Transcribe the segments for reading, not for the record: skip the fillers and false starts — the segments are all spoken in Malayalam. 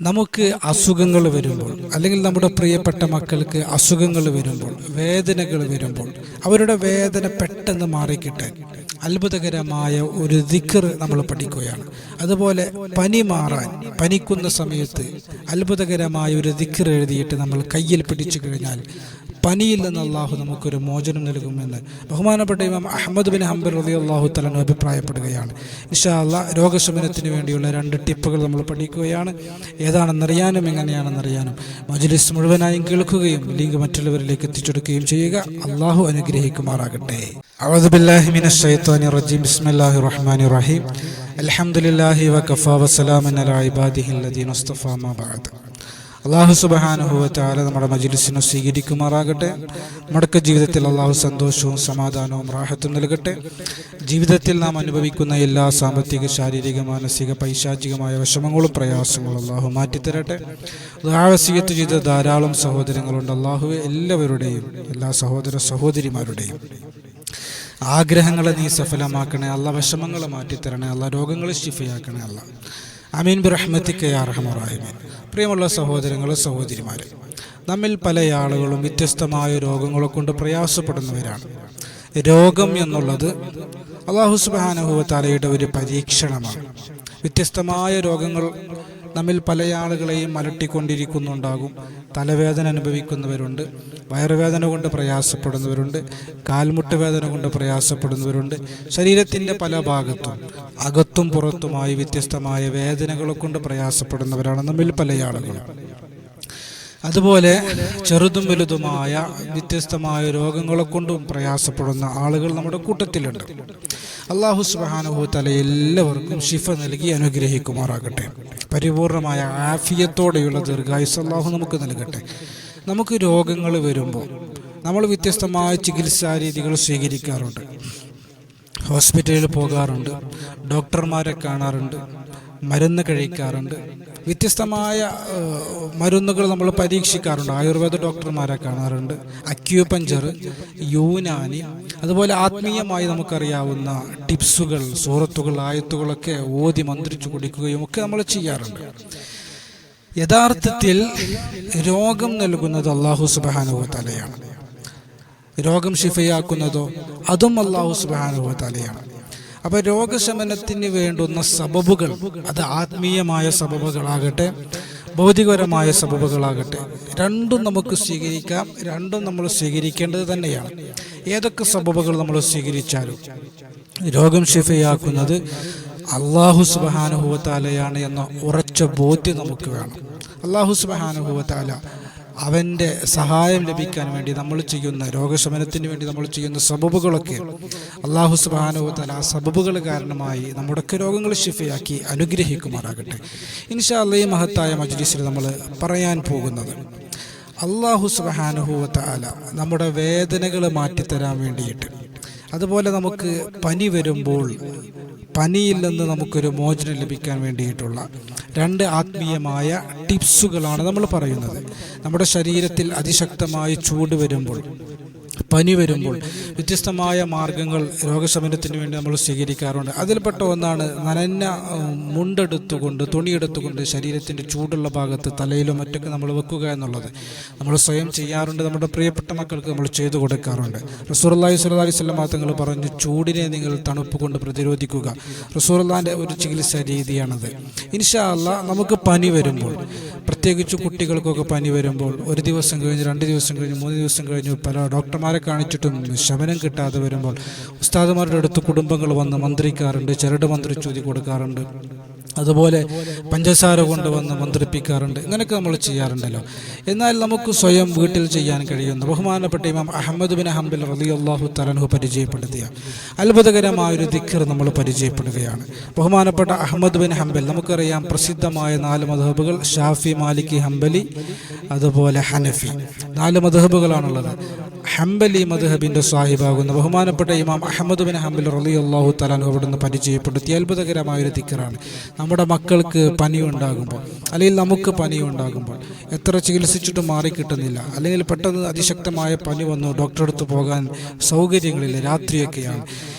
നമുക്ക് അസുഖങ്ങൾ വരുമ്പോൾ, അല്ലെങ്കിൽ നമ്മുടെ പ്രിയപ്പെട്ട മക്കൾക്ക് അസുഖങ്ങൾ വരുമ്പോൾ, വേദനകൾ വരുമ്പോൾ, അവരുടെ വേദന പെട്ടെന്ന് മാറിക്കിട്ടാൻ അത്ഭുതകരമായ ഒരു ദിക്ർ നമ്മൾ പഠിക്കുകയാണ്. അതുപോലെ പനി മാറാൻ, പനിക്കുന്ന സമയത്ത് അത്ഭുതകരമായ ഒരു ദിക്ർ എഴുതിയിട്ട് നമ്മൾ കയ്യിൽ പിടിച്ചു കഴിഞ്ഞാൽ പനിയിൽ നിന്ന് അള്ളാഹു നമുക്കൊരു മോചനം നൽകുമെന്ന് ബഹുമാനപ്പെട്ട ഇമാം അഹ്മദ് ബിൻ ഹംബൽ റളിയല്ലാഹു തആല അൻഹു അഭിപ്രായപ്പെടുകയാണ്. ഇൻഷാ അല്ലാഹ് രോഗശമനത്തിന് വേണ്ടിയുള്ള 2 ടിപ്പുകൾ നമ്മൾ പഠിക്കുകയാണ്. ഏതാണെന്നറിയാനും എങ്ങനെയാണെന്നറിയാനും മജ്ലിസ് മുഴുവനായും കേൾക്കുകയും ലിങ്ക് മറ്റുള്ളവരിലേക്ക് എത്തിച്ചെടുക്കുകയും ചെയ്യുക. അള്ളാഹു അനുഗ്രഹിക്കുമാറാകട്ടെ. അഊദു ബില്ലാഹി മിനശ് ശൈത്വാനിർ റജീം. ബിസ്മില്ലാഹിർ റഹ്മാനിർ റഹീം. അൽഹംദുലില്ലാഹി വകഫാ വസ്സലാമുൻ അലാ ഇബാദിഹിൽ ലദീന ഇസ്തഫാ മാ ബഅദ്. അള്ളാഹു സുബ്ഹാനഹു വ തആല നമ്മുടെ മജ്ലിസിനെ സ്വീകരിക്കുമാറാകട്ടെ. നമ്മുടെ ജീവിതത്തിൽ അള്ളാഹു സന്തോഷവും സമാധാനവും റാഹത്തും നൽകട്ടെ. ജീവിതത്തിൽ നാം അനുഭവിക്കുന്ന എല്ലാ സാമ്പത്തിക, ശാരീരിക, മാനസിക, പൈശാചികമായ വിഷമങ്ങളും പ്രയാസങ്ങളും അള്ളാഹു മാറ്റിത്തരട്ടെ. ദുആവസിയത്ത് ചെയ്ത ധാരാളം സഹോദരങ്ങളുണ്ട്. അള്ളാഹുവെ എല്ലാവരുടെയും, എല്ലാ സഹോദര സഹോദരിമാരുടെയും ആഗ്രഹങ്ങളെ നീ സഫലമാക്കണേ അല്ല. വിഷമങ്ങളെ മാറ്റിത്തരണേ അല്ല. രോഗങ്ങളെ ശിഫയാക്കണേ അല്ല. ആമീൻ ബിറഹ്മതിക യാ അർഹമർ റഹീമീൻ. പ്രിയമുള്ള സഹോദരങ്ങളെ സഹോദരിമാരെ, നമ്മിൽ പല ആളുകളും വ്യത്യസ്തമായ രോഗങ്ങളെ കൊണ്ട് പ്രയാസപ്പെടുന്നവരാണ്. രോഗം എന്നുള്ളത് അല്ലാഹു സുബ്ഹാനഹു വ തആലയുടെ ഒരു പരീക്ഷണമാണ്. വ്യത്യസ്തമായ രോഗങ്ങൾ നമ്മിൽ പല ആളുകളെയും അലട്ടിക്കൊണ്ടിരിക്കുന്നുണ്ടാകും. തലവേദന അനുഭവിക്കുന്നവരുണ്ട്, വയറുവേദന കൊണ്ട് പ്രയാസപ്പെടുന്നവരുണ്ട്, കാൽമുട്ട് വേദന കൊണ്ട് പ്രയാസപ്പെടുന്നവരുണ്ട്. ശരീരത്തിൻ്റെ പല ഭാഗത്തും അകത്തും പുറത്തുമായി വ്യത്യസ്തമായ വേദനകളെ കൊണ്ട് പ്രയാസപ്പെടുന്നവരാണ് നമ്മിൽ പല ആളുകളും. അതുപോലെ ചെറുതും വലുതുമായ വ്യത്യസ്തമായ രോഗങ്ങളെ കൊണ്ടും പ്രയാസപ്പെടുന്ന ആളുകൾ നമ്മുടെ കൂട്ടത്തിലുണ്ട്. അല്ലാഹു സുബ്ഹാനഹു വ തആല എല്ലാവർക്കും ശിഫ നൽകി അനുഗ്രഹിക്കുമാറാകട്ടെ. പരിപൂർണമായ ആഫിയത്തോടെയുള്ള ദീർഘായുസ്സ് അല്ലാഹു നമുക്ക് നൽകട്ടെ. നമുക്ക് രോഗങ്ങൾ വരുമ്പോൾ നമ്മൾ വ്യത്യസ്തമായ ചികിത്സാ രീതികൾ സ്വീകരിക്കാറുണ്ട്. ഹോസ്പിറ്റലിൽ പോകാറുണ്ട്, ഡോക്ടർമാരെ കാണാറുണ്ട്, മരുന്ന് കഴിക്കാറുണ്ട്, വ്യത്യസ്തമായ മരുന്നുകൾ നമ്മൾ പരീക്ഷിക്കാറുണ്ട്. ആയുർവേദ ഡോക്ടർമാരെ കാണാറുണ്ട്, അക്യൂപഞ്ചർ, യൂനാനി, അതുപോലെ ആത്മീയമായി നമുക്കറിയാവുന്ന ടിപ്സുകൾ, സൂറത്തുകൾ, ആയത്തുകളൊക്കെ ഓതി മന്ത്രിച്ചു കുടിക്കുകയും ഒക്കെ നമ്മൾ ചെയ്യാറുണ്ട്. യഥാർത്ഥത്തിൽ രോഗം നൽകുന്നത് അല്ലാഹു സുബ്ഹാനഹു വ തആലയാണ്. രോഗം ശിഫയാക്കുന്നതോ അതും അല്ലാഹു സുബ്ഹാനഹു വ തആലയാണ്. അപ്പോൾ രോഗശമനത്തിന് വേണ്ടുന്ന സബബുകൾ, അത് ആത്മീയമായ സബബുകളാകട്ടെ, ഭൗതികപരമായ സബബുകളാകട്ടെ, രണ്ടും നമുക്ക് സ്വീകരിക്കാം. രണ്ടും നമ്മൾ സ്വീകരിക്കേണ്ടത് തന്നെയാണ്. ഏതൊക്കെ സബബുകൾ നമ്മൾ സ്വീകരിച്ചാലും രോഗം ശിഫയാക്കുന്നത് അല്ലാഹു സുബ്ഹാനഹു വ തആലയാണ് എന്ന ഉറച്ച ബോധ്യം നമുക്ക് വേണം. അല്ലാഹു സുബ്ഹാനഹു വ തആല അവൻ്റെ സഹായം ലഭിക്കാൻ വേണ്ടി നമ്മൾ ചെയ്യുന്ന, രോഗശമനത്തിന് വേണ്ടി നമ്മൾ ചെയ്യുന്ന സബബുകളൊക്കെ അല്ലാഹു സുബ്ഹാനഹു വ തആല ആ സബബുകൾ കാരണമായി നമ്മുടെയൊക്കെ രോഗങ്ങൾ ശിഫയാക്കി അനുഗ്രഹിക്കുമാറാകട്ടെ. ഇൻഷാ അല്ലാഹ് ഈ മഹത്തായ മജ്ലിസിൽ നമ്മൾ പറയാൻ പോകുന്നത്, അല്ലാഹു സുബ്ഹാനഹു വ തആല നമ്മുടെ വേദനകൾ മാറ്റിത്തരാൻ വേണ്ടിയിട്ട്, അതുപോലെ നമുക്ക് പനി വരുമ്പോൾ പനിയിൽ നിന്ന് നമുക്കൊരു മോചനം ലഭിക്കാൻ വേണ്ടിയിട്ടുള്ള 2 ആത്മീയമായ ടിപ്സുകളാണ് നമ്മൾ പറയുന്നത്. നമ്മുടെ ശരീരത്തിൽ അതിശക്തമായ ചൂട് വരുമ്പോൾ, പനി വരുമ്പോൾ വ്യത്യസ്തമായ മാർഗങ്ങൾ രോഗശമനത്തിന് വേണ്ടി നമ്മൾ സ്വീകരിക്കാറുണ്ട്. അതിൽപ്പെട്ട ഒന്നാണ് നനഞ്ഞ മുണ്ടെടുത്തുകൊണ്ട്, തുണിയെടുത്തുകൊണ്ട് ശരീരത്തിൻ്റെ ചൂടുള്ള ഭാഗത്ത് തലയിലോ മറ്റൊക്കെ നമ്മൾ വെക്കുക എന്നുള്ളത് നമ്മൾ സ്വയം ചെയ്യാറുണ്ട്. നമ്മുടെ പ്രിയപ്പെട്ട മക്കൾക്ക് നമ്മൾ ചെയ്തു കൊടുക്കാറുണ്ട്. റസൂലുള്ളാഹി സ്വല്ലല്ലാഹി അലൈഹി വസല്ലം തങ്ങൾ പറഞ്ഞു, ചൂടിനെ നിങ്ങൾ തണുപ്പ് കൊണ്ട് പ്രതിരോധിക്കുക. റസൂലുള്ളാഹിൻ്റെ ഒരു ചികിത്സാ രീതിയാണത്. ഇൻഷാ അല്ലാഹ് നമുക്ക് പനി വരുമ്പോൾ, പ്രത്യേകിച്ച് കുട്ടികൾക്കൊക്കെ പനി വരുമ്പോൾ 1 ദിവസം കഴിഞ്ഞ്, 2 ദിവസം കഴിഞ്ഞ്, 3 ദിവസം കഴിഞ്ഞ് പല ഡോക്ടർമാരെ കാണിച്ചിട്ടും ശമനം കിട്ടാതെ വരുമ്പോൾ ഉസ്താദുമാരുടെ അടുത്ത് കുടുംബങ്ങൾ വന്ന് മന്ത്രിക്കാറുണ്ട്, ചരട് മന്ത്രിച്ചൂതി കൊടുക്കാറുണ്ട്, അതുപോലെ പഞ്ചസാര കൊണ്ടുവന്ന് മന്ത്രിപ്പിക്കാറുണ്ട്. ഇങ്ങനെയൊക്കെ നമ്മൾ ചെയ്യാറുണ്ടല്ലോ. എന്നാൽ നമുക്ക് സ്വയം വീട്ടിൽ ചെയ്യാൻ കഴിയുന്ന ബഹുമാനപ്പെട്ട ഇമാം അഹ്മദ് ബിൻ ഹംബൽ റളിയല്ലാഹു തആല അൻഹു പരിചയപ്പെടുത്തിയ അത്ഭുതകരമായൊരു ദിക്ർ നമ്മൾ പരിചയപ്പെടുകയാണ്. ബഹുമാനപ്പെട്ട അഹ്മദ് ബിൻ ഹംബൽ, നമുക്കറിയാം പ്രസിദ്ധമായ 4 മദ്ഹബുകൾ, ഷാഫി, മാലിക്കി, ഹംബലി, അതുപോലെ ഹനഫി, 4 മദ്ഹബുകളാണുള്ളത്. ഹംബലി മദ്ഹബിൻ്റെ സാഹിബാകുന്ന ബഹുമാനപ്പെട്ട ഇമാം അഹ്മദ് ബിൻ ഹംബൽ റളിയല്ലാഹു തആല അൻഹു അവിടുന്ന് പരിചയപ്പെടുത്തിയ അത്ഭുതകരമായൊരു ദിക്റാണ്. നമ്മുടെ മക്കൾക്ക് പനി ഉണ്ടാകുമ്പോൾ, അല്ലെങ്കിൽ നമുക്ക് പനി ഉണ്ടാകുമ്പോൾ, എത്ര ചികിത്സിച്ചിട്ടും മാറിക്കിട്ടുന്നില്ല, അല്ലെങ്കിൽ പെട്ടെന്ന് അതിശക്തമായ പനി വന്നു, ഡോക്ടറെ അടുത്ത് പോകാൻ സൗകര്യങ്ങളില്ല, രാത്രിയൊക്കെയാണ്,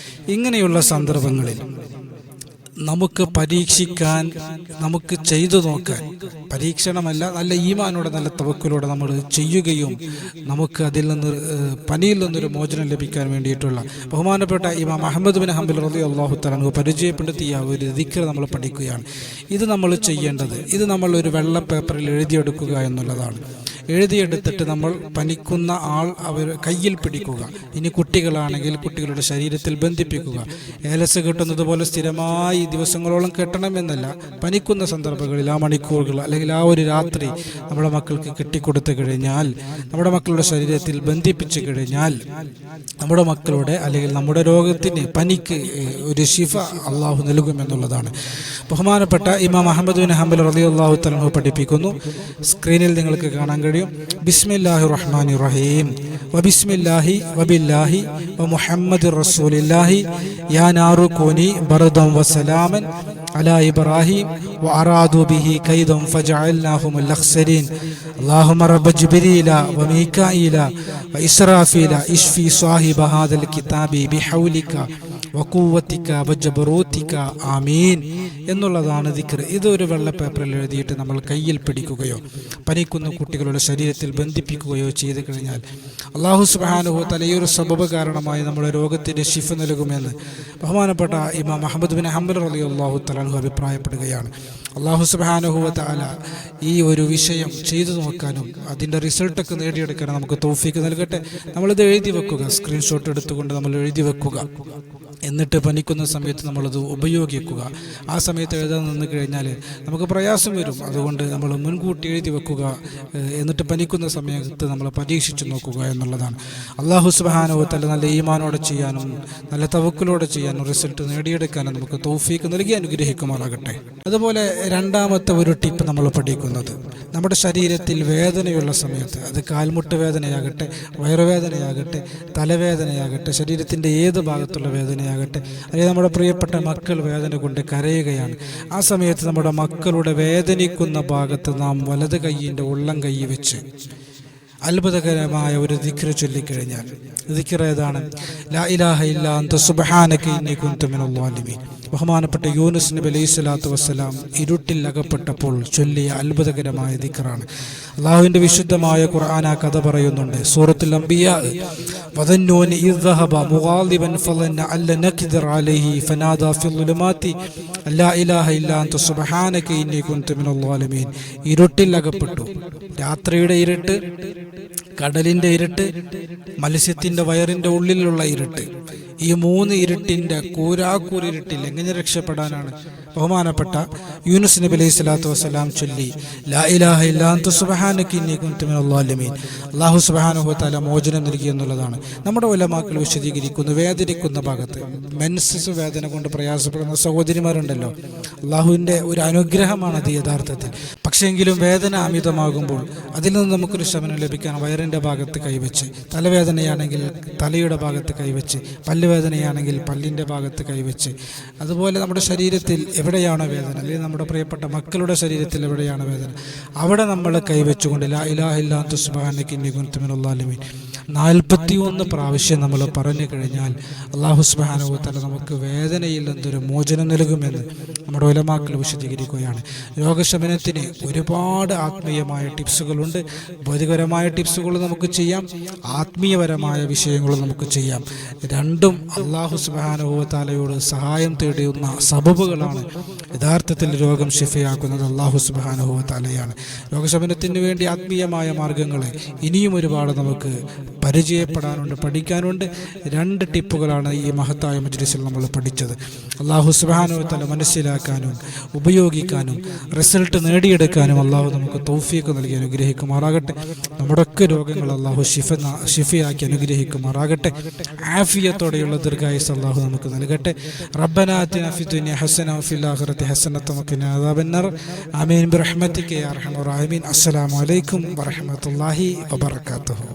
ഇങ്ങനെയുള്ള സന്ദർഭങ്ങളിൽ നമുക്ക് പരീക്ഷിക്കാൻ, നമുക്ക് ചെയ്തു നോക്കാൻ, പരീക്ഷണമല്ല, നല്ല ഈമാനോടെ നല്ല തവക്കുലോടെ നമ്മൾ ചെയ്യുകയും നമുക്ക് അതിൽ നിന്ന് പനിയിൽ നിന്നൊരു മോചനം ലഭിക്കാൻ വേണ്ടിയിട്ടുള്ള ബഹുമാനപ്പെട്ട ഇമാം അഹ്മദ് ബിൻ ഹംബൽ റളിയല്ലാഹു തആല അൻഹു പരിചയപ്പെടുത്തിയ ഒരു ദിക്ർ നമ്മൾ പഠിക്കുകയാണ്. ഇത് നമ്മൾ ചെയ്യേണ്ടത്, ഇത് നമ്മൾ ഒരു വെള്ള പേപ്പറിൽ എഴുതിയെടുക്കുക എന്നുള്ളതാണ്. എഴുതിയെടുത്തിട്ട് നമ്മൾ പനിക്കുന്ന ആൾ അവർ കയ്യിൽ പിടിക്കുക. ഇനി കുട്ടികളാണെങ്കിൽ കുട്ടികളുടെ ശരീരത്തിൽ ബന്ധിപ്പിക്കുക. ഏലസ് കെട്ടുന്നത് പോലെ സ്ഥിരമായി ദിവസങ്ങളോളം കെട്ടണമെന്നല്ല. പനിക്കുന്ന സന്ദർഭങ്ങളിൽ ആ മണിക്കൂറുകൾ അല്ലെങ്കിൽ ആ ഒരു രാത്രി നമ്മുടെ മക്കൾക്ക് കെട്ടിക്കൊടുത്തു കഴിഞ്ഞാൽ, നമ്മുടെ മക്കളുടെ ശരീരത്തിൽ ബന്ധിപ്പിച്ചു കഴിഞ്ഞാൽ നമ്മുടെ മക്കളുടെ അല്ലെങ്കിൽ നമ്മുടെ രോഗത്തിന്, പനിക്ക് ഒരു ശിഫ അള്ളാഹു നൽകുമെന്നുള്ളതാണ്. ബഹുമാനപ്പെട്ട ഇമാം അഹ്മദ് ബിൻ ഹംബൽ റളിയല്ലാഹു തആല അൻഹു പഠിപ്പിക്കുന്നു. സ്ക്രീനിൽ നിങ്ങൾക്ക് കാണാൻ കഴിയും. ബിസ്മില്ലാഹിർ റഹ്മാനിർ റഹീം വബിസ്മില്ലാഹി വബില്ലാഹി വമുഹമ്മദിർ റസൂലില്ലാഹി യാ നാറു കൂനി ബർദൻ വസലാമൻ അലാ ഇബ്രാഹിം വഅറാദു ബിഹി കൈദൻ ഫജഅൽനാഹുമുൽ അഖ്സരീൻ അല്ലാഹുമ്മ റബ്ബ ജിബ്രീല വമീകാഈല വഇസ്രാഫീല ഇശ്ഫി സാഹിബ ഹാദൽ കിതാബി ബിഹൗലിക വഖുവ്വതിക വജബറൂതിക ആമീൻ എന്നുള്ളതാണ് ദിക്ർ. ഇതൊരു വെള്ള പേപ്പറിൽ എഴുതിയിട്ട് നമ്മൾ കയ്യിൽ പിടിക്കുകയോ പനിക്കുന്ന കുട്ടികളുടെ ശരീരത്തിൽ ബന്ധിപ്പിക്കുകയോ ചെയ്തു കഴിഞ്ഞാൽ അല്ലാഹു സുബ്ഹാനഹു വ തആല ഈ ഒരു സബബ് കാരണമായി നമ്മുടെ രോഗത്തിന് ശിഫ നൽകുമെന്ന് ബഹുമാനപ്പെട്ട ഇമാം അഹ്മദ് ബിൻ ഹംബൽ റളിയല്ലാഹു തആല അൻഹു അഭിപ്രായപ്പെടുകയാണ്. അല്ലാഹു സുബ്ഹാനഹു വ തആല ഈ ഒരു വിഷയം ചെയ്തു നോക്കാനും അതിൻ്റെ റിസൾട്ടൊക്കെ നേടിയെടുക്കാനും നമുക്ക് തൗഫീക്ക് നൽകട്ടെ. നമ്മളിത് എഴുതി വെക്കുക, സ്ക്രീൻഷോട്ട് എടുത്തുകൊണ്ട് നമ്മൾ എഴുതി വെക്കുക. എന്നിട്ട് പനിക്കുന്ന സമയത്ത് നമ്മളത് ഉപയോഗിക്കുക. ആ സമയത്ത് എഴുതാൻ നിന്ന് കഴിഞ്ഞാൽ നമുക്ക് പ്രയാസം വരും. അതുകൊണ്ട് നമ്മൾ മുൻകൂട്ടി എഴുതി വെക്കുക. എന്നിട്ട് പനിക്കുന്ന സമയത്ത് നമ്മൾ പരീക്ഷിച്ച് നോക്കുക എന്നുള്ളതാണ്. അല്ലാഹു സുബ്ഹാനഹു വ തആല നല്ല ഈമാനോടെ ചെയ്യാനും നല്ല തവക്കുലോടെ ചെയ്യാനും റിസൾട്ട് നേടിയെടുക്കാനും നമുക്ക് തൗഫീക്ക് നൽകി അനുഗ്രഹിക്കുമാറാകട്ടെ. അതുപോലെ രണ്ടാമത്തെ ഒരു ടിപ്പ് നമ്മൾ പഠിക്കുന്നത്, നമ്മുടെ ശരീരത്തിൽ വേദനയുള്ള സമയത്ത്, അത് കാൽമുട്ട് വേദനയാകട്ടെ, വയറുവേദനയാകട്ടെ, തലവേദനയാകട്ടെ, ശരീരത്തിൻ്റെ ഏത് ഭാഗത്തുള്ള വേദനയാകട്ടെ, അല്ലെങ്കിൽ നമ്മുടെ പ്രിയപ്പെട്ട മക്കൾ വേദന കൊണ്ട് കരയുകയാണ്, ആ സമയത്ത് നമ്മുടെ മക്കളുടെ വേദനിക്കുന്ന ഭാഗത്ത് നാം വലത് കൈയിൻ്റെ ഉള്ളം കൈ വെച്ച് അത്ഭുതകരമായ ഒരു ദിക്ർ ചൊല്ലിക്കഴിഞ്ഞാൽ, ദിക്ർ ഏതാണ്? ലാ ഇലാഹ ഇല്ലാ അൻത സുബ്ഹാനക ഇന്നി കുൻതു മിനൽ ളാലിമീൻ. ബഹുമാനപ്പെട്ട യൂനുസ് നബി അലൈഹി സ്വലാത്തു വസ്സലാം ഇരുട്ടിൽ അകപ്പെട്ടപ്പോൾ ചൊല്ലിയ അത്ഭുതകരമായ ദിക്റാണ്. അള്ളാഹുവിൻ്റെ വിശുദ്ധമായ ഖുർആൻ ആ കഥ പറയുന്നുണ്ട്. സൂറത്തുൽ അംബിയാ, വദന്നൂനി ഇദ് ദഹബ മുഗാളിബൻ ഫളന്ന അല്ല നഖ്ദിർ അലൈഹി ഫനാദാ ഫിൽ ളുലുമാതി ലാ ഇലാഹ ഇല്ലാ അൻത സുബ്ഹാനക ഇന്നി കുൻതു മിനൽ ളാലിമീൻ. ഇരുട്ടിൽ അകപ്പെട്ടു. രാത്രിയുടെ ഇരുട്ട്, കടലിൻ്റെ ഇരുട്ട്, മത്സ്യത്തിൻ്റെ വയറിൻ്റെ ഉള്ളിലുള്ള ഇരുട്ട്, ഈ മൂന്ന് ഇരുട്ടിൻ്റെ കൂരാക്കൂരിരുട്ടിൽ എങ്ങനെ രക്ഷപ്പെടാനാണ് ബഹുമാനപ്പെട്ട യൂനുസ് നബി അലൈഹി സ്വലാത്തു വസ്സലാം ചൊല്ലി ലാ ഇലാഹ ഇല്ലാ അൻത സുബ്ഹാനക ഇന്നി കുൻതു മിനൽ ളാലിമീൻ. അല്ലാഹു സുബ്ഹാനഹു വ തആല മോചനം നൽകി എന്നുള്ളതാണ്. നമ്മുടെ ഉലമാക്കൾ വിശദീകരിക്കുന്നു, വേദനിക്കുന്ന ഭാഗത്ത് മെൻസസ് വേദന കൊണ്ട് പ്രയാസപ്പെടുന്ന സഹോദരിമാരുണ്ടല്ലോ, അള്ളാഹുവിൻ്റെ ഒരു അനുഗ്രഹമാണ് അത് യഥാർത്ഥത്തിൽ. പക്ഷേങ്കിലും വേദന അമിതമാകുമ്പോൾ അതിൽ നിന്ന് നമുക്കൊരു ശമനം ലഭിക്കാൻ വയറിൻ്റെ ഭാഗത്ത് കൈവച്ച്, തലവേദനയാണെങ്കിൽ തലയുടെ ഭാഗത്ത് കൈവച്ച്, പല്ലുവേദനയാണെങ്കിൽ പല്ലിൻ്റെ ഭാഗത്ത് കൈവച്ച്, അതുപോലെ നമ്മുടെ ശരീരത്തിൽ എവിടെയാണോ വേദന, അല്ലെങ്കിൽ നമ്മുടെ പ്രിയപ്പെട്ട മക്കളുടെ ശരീരത്തിൽ എവിടെയാണ് വേദന, അവിടെ നമ്മൾ കൈവച്ചുകൊണ്ട് ലാ ഇലാഹ ഇല്ലാ അൻത സുബ്ഹാനക ഇന്നി കുൻതു മിനൽ ളാലിമീൻ 41 പ്രാവശ്യം നമ്മൾ പറഞ്ഞു കഴിഞ്ഞാൽ അല്ലാഹു സുബ്ഹാനഹു വ തആല നമുക്ക് വേദനയിൽ നിന്നൊരു മോചനം നൽകുമെന്ന് നമ്മുടെ ഉലമാക്കൾ വിശദീകരിക്കുകയാണ്. രോഗശമനത്തിന് ഒരുപാട് ആത്മീയമായ ടിപ്സുകളുണ്ട്. ഭൗതികപരമായ ടിപ്സുകൾ നമുക്ക് ചെയ്യാം, ആത്മീയപരമായ വിഷയങ്ങൾ നമുക്ക് ചെയ്യാം. രണ്ടും അല്ലാഹു സുബ്ഹാനഹു വ തആലയോട് സഹായം തേടിയുന്ന സബബുകളാണ്. യഥാർത്ഥത്തിൽ രോഗം ശിഫയാക്കുന്നത് അല്ലാഹു സുബ്ഹാനഹു വ തആലയാണ്. രോഗശമനത്തിന് വേണ്ടി ആത്മീയമായ മാർഗങ്ങൾ ഇനിയും ഒരുപാട് നമുക്ക് പരിചയപ്പെടാനുണ്ട്, പഠിക്കാനുണ്ട്. 2 ടിപ്പുകളാണ് ഈ മഹത്തായ മജ്ലിസിൽ നമ്മൾ പഠിച്ചത്. അല്ലാഹു സുബ്ഹാനഹു വ തആല മനസ്സിലാക്കാനും ഉപയോഗിക്കാനും റിസൾട്ട് നേടിയെടുക്കാനും അല്ലാഹു നമുക്ക് തൗഫീഖ് നൽകി അനുഗ്രഹിക്കുമാറാകട്ടെ. നമ്മുടെയൊക്കെ രോഗങ്ങൾ അല്ലാഹു ശിഫയാക്കി അനുഗ്രഹിക്കുമാറാകട്ടെ. ആഫിയത്തോടെയുള്ള ദീർഘായുസ്സ് അല്ലാഹു നമുക്ക് നൽകട്ടെ. റബ്ബനാ ആതിനാ ഫിദ്ദുനിയ ഹസന വഫിൽ ആഖിറതി ഹസനത വഖിനാ അദാബന്നാർ. ആമീൻ ബിറഹ്മതിക യാ അർഹമർ റഹീമീൻ. അസ്സലാമു അലൈക്കും വറഹ്മത്തുള്ളാഹി വബറകാതുഹു.